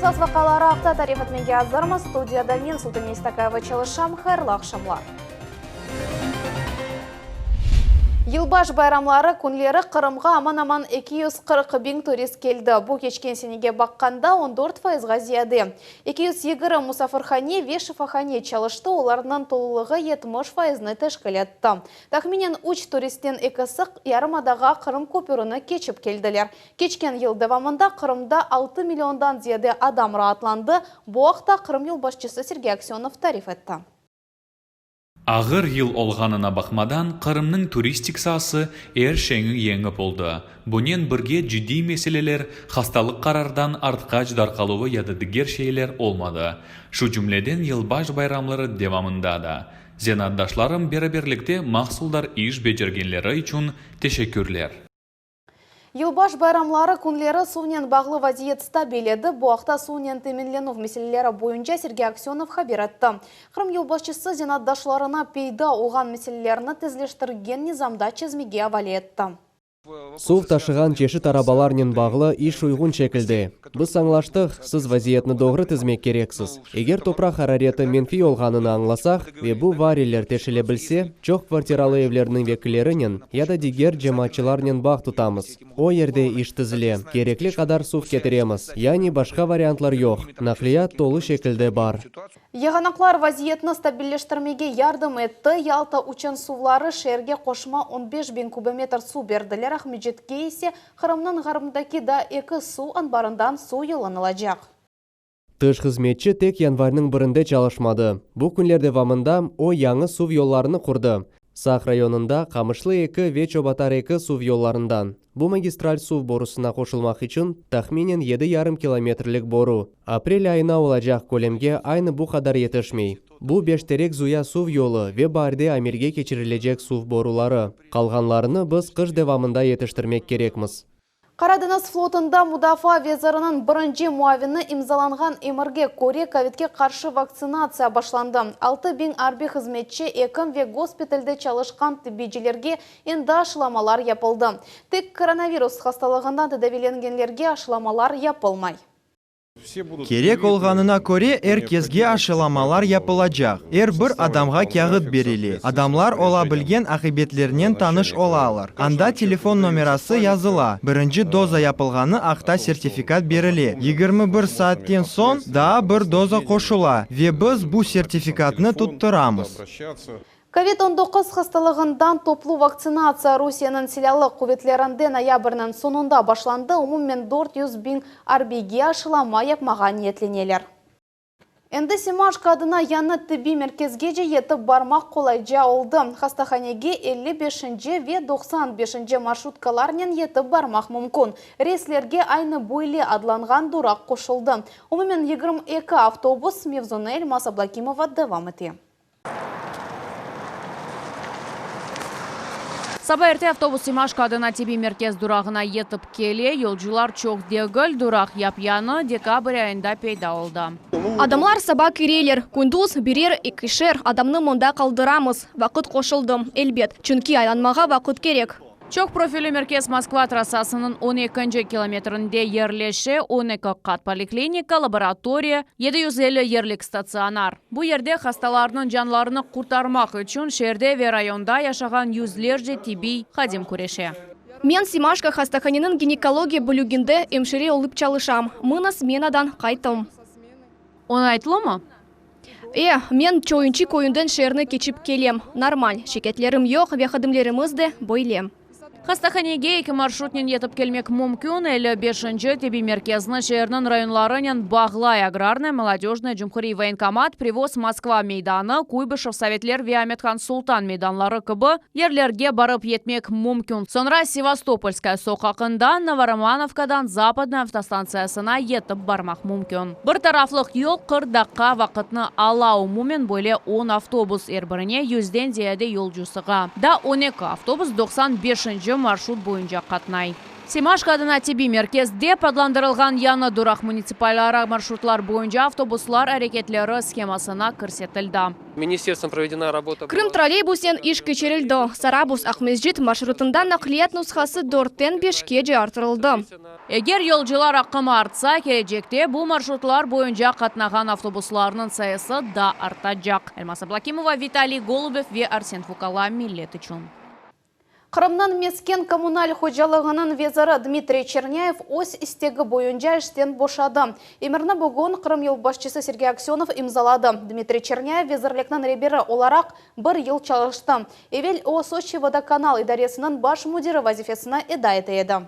Саз вақалары ақта тариф етменге азырмыз. Студияда мен Султан Истакаева çalışам. Хайырлы ақшамлар. Йылбаш байрамлары күнлері Қырымға аман-аман 240 бин турист келді. Бұл кечкен сенеге баққанда 14%-ға зияды. 220 мұсафырхане ве шифахане çalışты, оларынан толылығы 70%-ны тәшкіл етті. Тахменен 3 туристен екісі ярымадаға Қырым көпіріні кечіп келділер. Кечкен ел давамында Қырымда 6 миллиондан зияды адам раатланды. Бұл ақта Қырым елбашчысы Сергей Аксенов тариф етті. Ағыр ел олғанына бақмадан Қырымның туристик сасы шеңі еңі болды. Бұнен бірге жүдей меселелер хасталық қарардан артқа ждарқалуы ядыдігер шейлер олмады. Шу жүмледен елбаш байрамлары девамында да. Зенаддашларым бері-берлікте мақсулдар иш бежергенлері үшін тешекүрлер. Йылбаш байрамлары күнлері суынен бағлы вазиет стабиледі. Бұақта суынен теменлену меселелері бойынша Сергей Аксенов хабер етті. Қырым елбашчысы зенаддашларына пейда оған меселелеріні тізлештірген низамда чезмеге авали етті. Сув ташыған чеші тарабаларнен бағлы иш уйғын шекілді. Біз аңлаштық, сіз вазиетні доғры тізмек керексіз. Егер топрақ харареті менфи олғанын аңласақ, ве бұ варилер тешіле білсе, чоқ квартиралы евлерінің векілерінен, яда дигер жематчыларнен бақ тұтамыз. О ерде иш тізіле, керекли қадар сув кетіреміз. Яни башқа вариантлар йоқ, нақлият толы шекілді бар. Яғанақлар вазиетні стабиллештірмеге ярдым етті. Ялта учен сувлары шерге қошма 15 бин кубометр су берділер. Ахмеджетке есе Қырымның ғарымдаки да екі су анбарындан су еланылacak. Тыш қызметші тек январның бірінде çalışмады. Бұл күнлерде вамында о яңы сув yollarını құрды. Сақ районында Қамышлы 2 ве Чобатар 2 сув yollarından. Бұл магистраль сув борусына қошылмақ үшін тахменен 7,5 километрлік бору. Апрель айына олacak көлемге айны бұл қадар етішмей. Бұл бештерек зуя сув yolu ве барде Амерге кечірілежек сув борулары. Қалғанларыны біз қыш девамында етіштірмек керекміз. Қарадыныз флотында Мудафа везарының бірінші муавины имзаланған емірге көре ковидке қаршы вакцинация башланды. 6 бин арби қызметші екім ве госпитальде çalışқан тиббежілерге енді ашыламалар япылды. Тек коронавирус хасталығынан тедавиленгенлерге ашыламалар япылмай. Керек олғанына көре әркезге ашыламалар япылacak. Бір адамға кәғыт берілі. Адамлар ола білген ақибетлерінен таныш ола алыр. Анда телефон номерасы yazıла. Бірінші доза япылғаны ақта сертификат берілі. 21 сааттен сон да бір доза қошыла. Ве біз бұл сертификатны тұттырамыз. COVID-19 хасталығындан топлу вакцинация Русияның селялы құветлерінде ноябрның сонында башланды. Умумен 400 бин арбиге ашылама япмаға ниетленелер. Энді Семашка адына яны тіби мерkezге же етіп бармақ қолайжа олды. Хастаханеге 55-ші ве 95-ші маршруткаларнен етіп бармақ мүмкін. Рейслерге айны бойле адланған дурақ қошылды. Умумен 22 автобус Мевзонель Масаблакимова девам еті. Саба эрте автобус Семашка адына тиби меркез дурағына етіп келе, yolcular çok дегіл дурақ япяны декабрь айында пейда олды. Адамлар саба керейлер, күндіз бірер екішер адамны мұнда қалдырамыз. Вақыт қошылды, әлбет, чүнки айланмаға вақыт керек. Çok profili merkez Moskva trassasının 12. kilometrinde yerleşe 12 kat poliklinika, laboratoriya, 750 yerlik stasionar. Bu yerde hastalarının canlarını kurtarmak için şehirde ve rayonda yaşayan yüzlerce tibi hadim kureşe. Мен Семашка хастаханенің гинекология бөлігінде емшіре олып çalışам. Мына сменадан қайтым. Оны айтылы ма? Мен чойынчы койындың шеріні кечіп келем. Нормаль, шекетлерім йоқ, вехадымлеріміз де бойлем. Хастаханеге 2 маршрутнен етіп келмек мүмкін, әлі 5-ші теби мерkezні шерінің районларынан бағлай аграрный, молодежный, Джумхури военкомат, привоз Москва мейданы, Куйбышев Советлер Виаметхан Султан мейданлары кыбы ерлерге барып етмек мүмкін. Сонра Севастопольская соқақында Новоромановкадан Западный автостанциясына етіп бармақ мүмкін. Бір тарафлық ел қырдаққа вақытны ала умумен бөле 10 автобус ербіріне 100-ден зияде yolcusыға. Да 12 автобус 95-ші маршрут бойынша қатнай. Семашкадына теби меркезде падландырылған яны дурақ муниципальара маршрутлар бойынша автобуслар әрекетлері схемасына көрсетілді. Министерством проведена работа. Крым троллейбусен иш кечерилді. Сарабус Ахмезжит маршрутында нақлият нұсқасы 4-тен 5-ке же артырылды. Егер yolcular ақымы артса, келечекте бұл маршрутлар бойынша қатнаған автобусларының sayısı да артacak. Эльмаса Блакимова, Виталий Голубев ве Арсен Фукала, Миллет үшін. Қырымнан мескен коммуналь хожалығының везірі Дмитрий Черняев ось істегі бойынша іштен бошады. Емірні бүгін Қырым ел басшысы Сергей Аксенов имзалады. Дмитрий Черняев везірлікнің ребері оларақ бір ел çalışты. Евел о Сочи водоканал идаресінің баш мудирі вазифесіне едайты еді.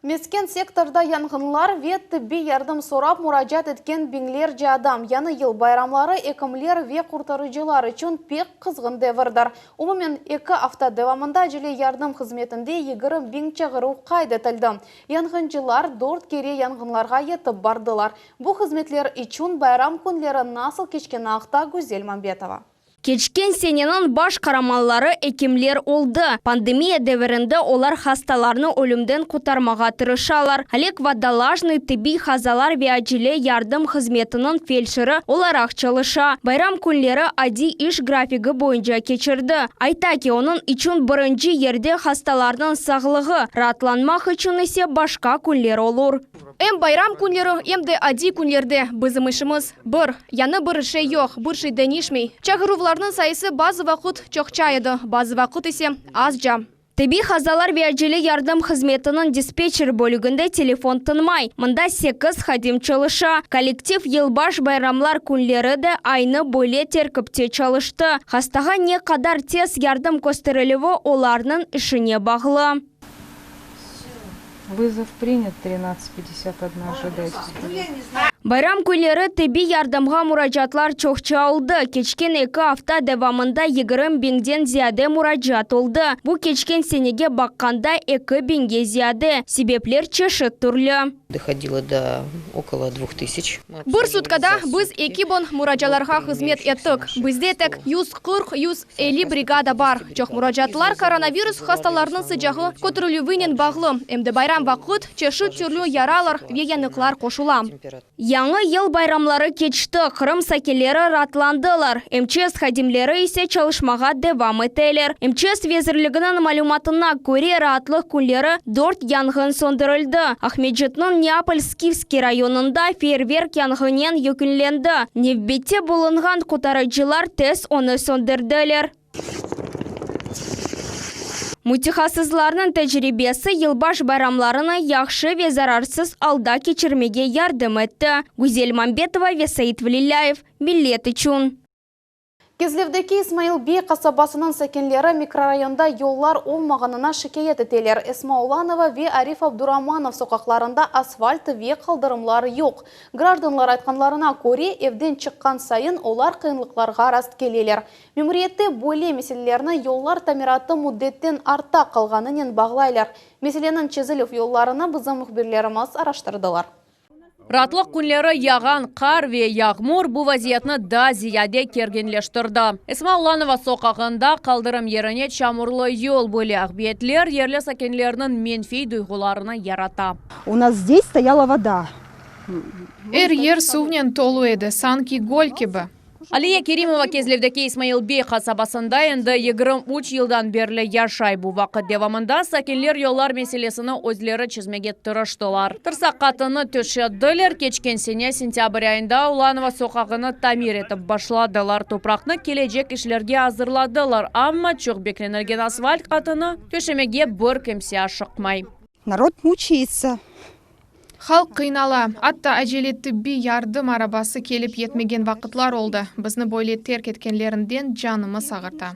Мескен секторда янгынлар ве тибби ярдым сорап мурачат еткен бинглер адам. Яны ел байрамлары экімлер ве куртарыcılar үшін пек қызғын девірдір. Умумен екі авто девамында жиле ярдым қызметінде 20 бин чағыру қайдетілді. Янгынчылар 4 кере янгынларға етіп бардылар. Бұл қызметлер үшін байрам күнлері насыл кечкен ақта Гүзел Мамбетова. Кечкен сененің баш қарамалары экимлер олды. Пандемия дәверінде олар хасталарны өлімден құтармаға тырышалар. Олег Водолажный тиби хазалар ве ажиле ярдым қызметінің фельдшері оларақ çalışа. Байрам күнлері ади иш графигі бойынша кечірді. Айта ки оның үшін бірінші ерде хасталардың сағлығы, ратланмақ үшін есе башқа күнлер олур. Байрам күнлері, де ади күнлерде бізім ішіміз бір. Яны бір шей йоқ, бір шей денишмей. Чағырувларының сайысы базы вақыт чоқчайды, базы вақыт есе аз жа. Теби хазалар виажиле ярдым қызметінің диспетчер бөлігінде телефон тынмай. Мында 8 хадим çalışа. Коллектив елбаш байрамлар күнлері де айны бөле теркіпте çalışты. Хастаға не қадар тез ярдым көстерілігі оларының ішіне бағылы. Вызов принят, 13:51 ожидайте. Байрам күнлері теби ярдымға мұрачатлар чоқча олды. Кечкен 2 авто девамында 20 бинден зияде мұрачат олды. Бұл кечкен сенеге баққанда 2 бинге зияде. Себеплер чешет түрлі. Доходило до около 2000. Бір суткада біз 2 бон мұрачаларға қызмет еттік. Бізде тек 140-150 бригада бар. Чоқ мұрачатлар коронавирус хасталарының сыжағы көтірілуінен бағлы. Әмді байрам вақыт чешет түрлі яралар веянықлар қошула. Яңы ел байрамлары кечті, Қырым сакелері ратландылар. МЧС хадимлері есе çalışмаға девам етелер. МЧС везірлігінің малюматына көре ратлық күнлері 4 янгын сондырылды. Ахмеджетнің Неаполь-Скифский районында фейерверк янгынен екінленді. Невбетте болынған құтарыcılar тез оны сондырдылар. Мутихасызларының тәжірибесі елбаш байрамларына яқшы ве зарарсыз алда кечірмеге ярдым етті. Гүзел Мамбетова ве Саид Валиляев, Миллет үшін. Кезлевдеки Исмаил Бей қасабасының сәкенлері микрорайонда yollar olmағанына шикайет етелер. Эсма Уланова ве Ариф Абдураманов соқақларында асфальт ве қалдырымлары жоқ. Гражданлар айтқанларына көре евден шыққан сайын олар қиынлықларға раст келелер. Мемориетте бөле меселелеріні yollar тамираты мұддеттен арта қалғанымен бағлайлар. Меселенің Чезілев yollarына біздің мұхбірлеріміз араштырдылар. Ратлық күнлері яған қар ве яғмур бұл вазиятны да зияде кергенлештірді. Эсма Уланова соқағында қалдырым еріне чамурлы yol бөлі ақбетлер ерлі сәкенлерінің менфей дұйғыларына ярата. У нас здесь стояла вода. Ер сувнен толу еді, санки голькебі. Алия Керимова Кезлевдеки Исмаил Бей қасабасында енді 23 елдан берлі яшай бұл вақыт девамында сәкенлер yollar меселесіні өзлері чізмеге тұрыштылар. Тұрсақ қатыны төшеділер, кечкен сене сентябрь айында Уланова соқағыны тамир етіп башладылар. Топрақны келечек ішлерге азырладылар, амма чоқ бекленерген асфальт қатыны төшемеге бір кемсе ашықмай. Народ мучается. Халық қиынала, атта әжелетті би ярдым арабасы келіп етмеген вақытлар олды. Бізні бойлеттер кеткенлерінден жанымыз ағырта.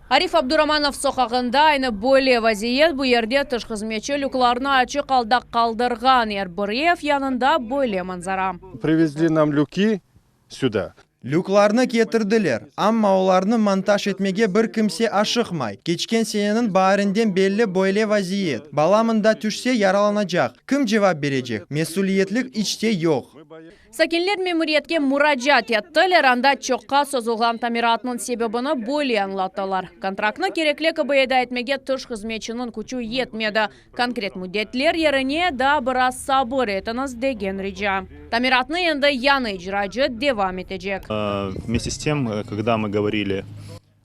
Ариф Абдураманов соқағында айны бөле вазиет бұл ерде тұш қызметші люкларына ачы қалдақ қалдырған Ербіреев янында бөле манзара. Привезли нам люки сюда. Люкларны кетірділер, амма оларны монтаж етмеге бір кімсе ашықмай. Кечкен сененің барынден белі бойле вазиет. Баламында түшсе яраланacak. Кім жевап бережек? Месулиетлік ичте yok. Сакенлер мемуриетке мураджат еттілер, анда чоққа созылған тамиратның себебіні бөлі аңлаттылар. Контрактны керекле кабайда етмеге түш қызметшінің күчу етмеді. Конкрет мүдетлер еріне да біраз сабыр етіңіз деген режа. Тамиратны енді яны ижрачы девам етежек. Вместе с тем, когда мы говорили...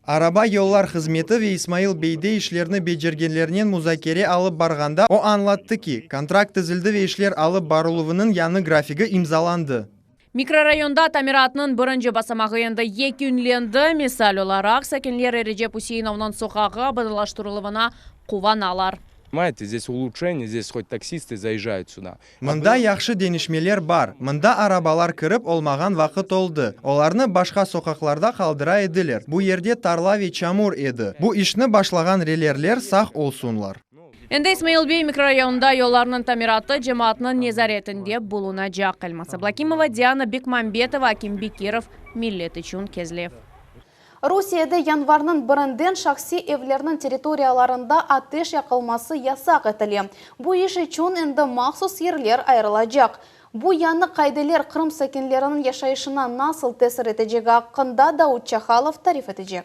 Араба yollar қызметі ve İsmail Bey'de işlerini becirgenlerinin muzakere alıp barganda o anlattı ki kontrakt tüzüldü ve işler alıp barılığının yanı grafiki imzalandı. Mikrorayonda Tamiratның бірінші басамағы енді екі үнленді, misal olarak Сакенлер Recep Hüseynovның соқаға бадылаштырылығына қуваналар. Понимаете, здесь улучшение, здесь хоть таксисты заезжают сюда. Мында яхшы денишмелер бар. Мында арабалар кіріп olmаған вақыт oldu. Оларны башқа соқақларда қалдыра еділер. Бу ерде тарла ve çamur еді. Бу işni başlagan relерлер сақ olsunlar. Енді İsmail Bey mikrorayonda yollarının Tamiratı cemaatının nezaretinde bulunacak. Elmas Ablakimova, Diana Bekmambetova, Akim Bekirov, Millet üçün Kezlev. Rusiyada yanvarның бірінден шақси evlerinin territoriyalarında ateş yakılması yasak etili. Bu iş için indi mahsus yerler ayrılacak. Bu yanı kaydeler Kırım sakinlerinin yaşayışına nasıl tesir edecek hakkında Davut Çakhalov tarif edecek.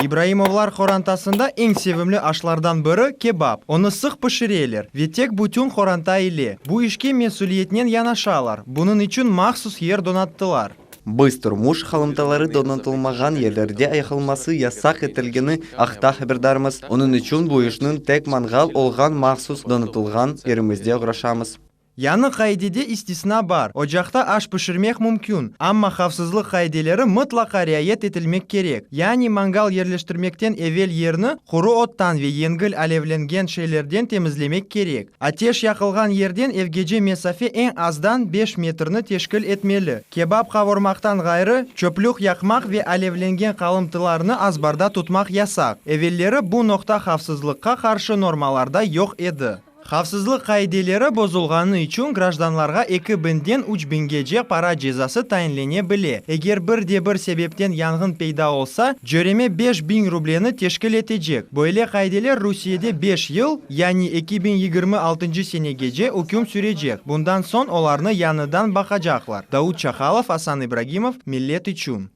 İbrahimovlar xorantasında en sevimli aşlardan biri kebap. Onu sık pişirirler ve tek bütün xoranta ile. Bu işke mesuliyetinen yanaşalar. Bunun için mahsus yer donattılar. Біз тұрмыш қалымталары донатылмаған ерлерде айқылмасы ясақ етілгені ақта хабардармыз. Оның үшін бұл ішінің тек мангал олған махсус донатылған еримізде ұғрашамыз. Yanı kaydede istisna var. Ocakta aş pişirmek mümkün. Ama hafızlık kaydeleri mutlaka riayet edilmek gerek. Yani mangal yerleştirmekten evvel yerini kuru ottan ve yengil alevlengen şeylerden temizlemek gerek. Ateş yakılgan yerden evgece mesafe en azdan 5 metrini teşkil etmeli. Kebap kavurmaktan gayrı çöplük yakmak ve alevlengen kalıntılarını azbarda tutmak yasak. Evvelleri bu nokta hafızlıkka karşı normalarda yok edi. Xavfsizlik kaydeleri bozulğanı için grajdanlarga 2000'den 3000'gece para cezası tayinlenebilir. Eğer bir sebepten yangın peyda olsa, jöreme 5000 rubleni teşkil edecek. Böyle kaydeler Rusya'da 5 yıl, yani 2026 senegece hüküm sürecek. Bundan son olarını yanıdan bakacaklar. Davut Çakhalov, Hasan İbrahimov, Millet üçün.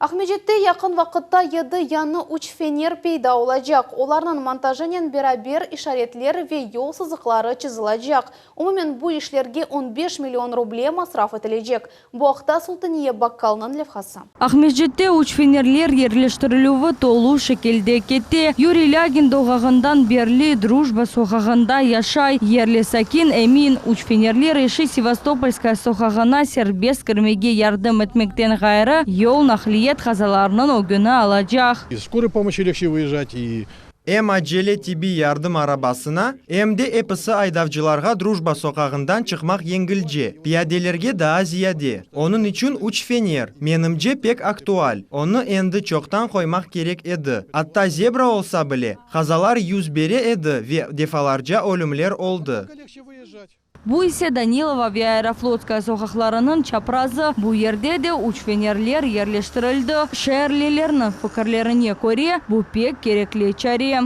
Ахмеджетте yakın vakitta 7 yanı uç fener peyda olacak. Onların montajının beraber işaretler ve yol sızıkları çizilacak. Umumen bu işlerge 15 milyon ruble masraf edilecek. Bu haqda Sultaniye Bakkalının levhası. Ахмеджетте uç fenerler yerleştirilüvü tolu şekilde ketті. Yuri Lagin doğağından berli Drujba soğağında yaşay. Yerli sakin emin uç fenerler işi Sevastopolskaya soğağına serbest kirmege yardım etmekten gayrı yol nahliyet kazalarının o günü alacak. Скорой помощи легче выезжать и... Hem acele tibi yardım arabasına, hem de episi aydavcılarga Drujba sokağından çıkmak yengilce. Piyadelerge daha ziyade. Onun için uç fener. Menimce pek aktual. Onu endi çoktan koymak gerek edi. Hatta zebra olsa bile, kazalar yüz bere edi ve defalarca ölümler oldu. Bu ise Danilova ve Aeroflotskaya sokaklarının çaprazı. Bu yerde de uç fenerler yerleştirildi. Şehirlilerin fikirlerine göre bu pek gerekli çare.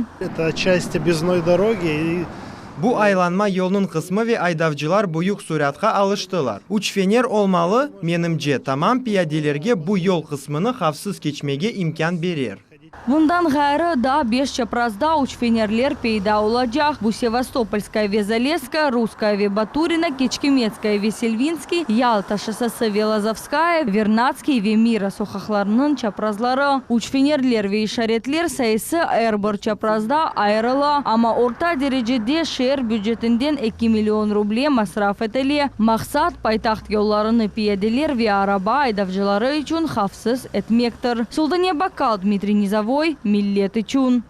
Bu aylanma yolunun kısmı ve aydavcılar büyük süratka alıştılar. Uç fener olmalı, menimce tamam piyadelerge bu yol kısmını hafsız geçmege imkan verir. Bundan gayrı da 5 çaprazda uç fenerler peyda olacak. Bu Sevastopolskaya ve Zaleska, Ruskaya ve Baturina, Keçkemetskaya ve Selvinski, Yalta şosesi ve Lazovskaya, Vernatski ve Mira sokaklarının çaprazları. Uç fenerler ve işaretler sayısı her bir çaprazda ayrılı. Ama orta derecede şehir bütçetinden 2 milyon ruble masraf edili. Maksat paytaxt yollarını piyadeler ve araba aydavcıları için hafsız etmektir. Sultaniye Bakkal, Dmitri Nizavoy, Millet üçün.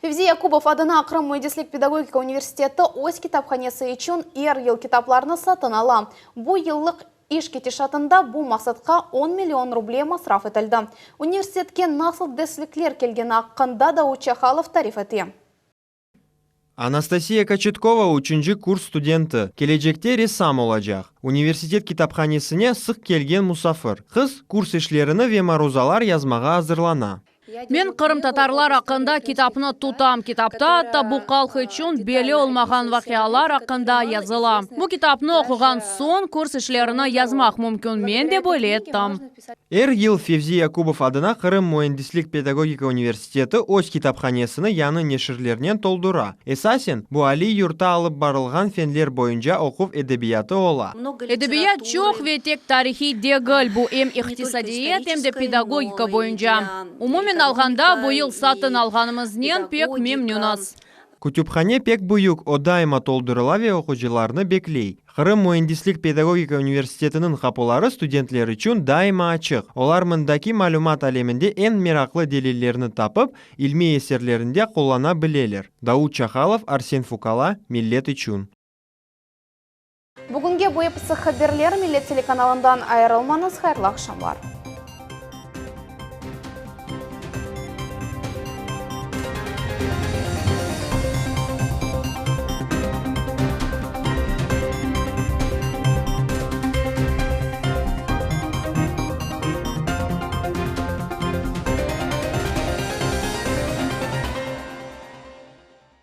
Fevzi Yakubov adına Kırım Mühendislik Pedagogika Üniversiteti OS kitaphanesi için er yıl kitaplarını satın ala. Bu yıllık iş gidişatında bu maksatka 10 milyon ruble masraf edildi. Üniversitetke nasıl destekler kelgeni hakkında Davut Çakhalov tarif etti. Анастасия Кочеткова 3 курс студенті. Келечекте ресам olacak. Университет китапханесіне сық келген мұсафыр. Қыз курс ішлеріні ве марузалар язмаға азырлана. Мен қырым татарлар ақында китапны тутам. Китапта табу қалқы үшін белі олмаған вақиялар ақында язылам. Бұл китапны оқыған сон курс ішлеріні язмақ мүмкін мен де ойлеттім. Ел Февзи Якубов адына Қырым Mühendislik Педагогика университеті өз китапханесіні яны нешірлерінен толдыра. Эсасен, бұл али юрта алып барылған фенлер бойынша оқып эдебияты ола. Эдебият жоқ ветек тарихи дегіл. Бұл эм иқтисадиет, эм де педагогика бойынша. Умумен алғанда бұйыл сатын алғанымызнен пек мемнюнас. Күтіпхане пек бұйық одайма толдырыла ве оқучыларны беклей. Қырым Mühendislik Педагогика университетінің қапылары студентлер үшін дайма ачық. Олар мындаки малумат әлемінде ең мерақлы делиллеріні тапып, илми есерлерінде қоллана білелер. Дауд Чахалов, Арсен Фукала, Миллет үшін. Бүгінге бұйыпсы хаберлер Миллет телеканалындан айырылмаңыз, хайырлы ақшам бар.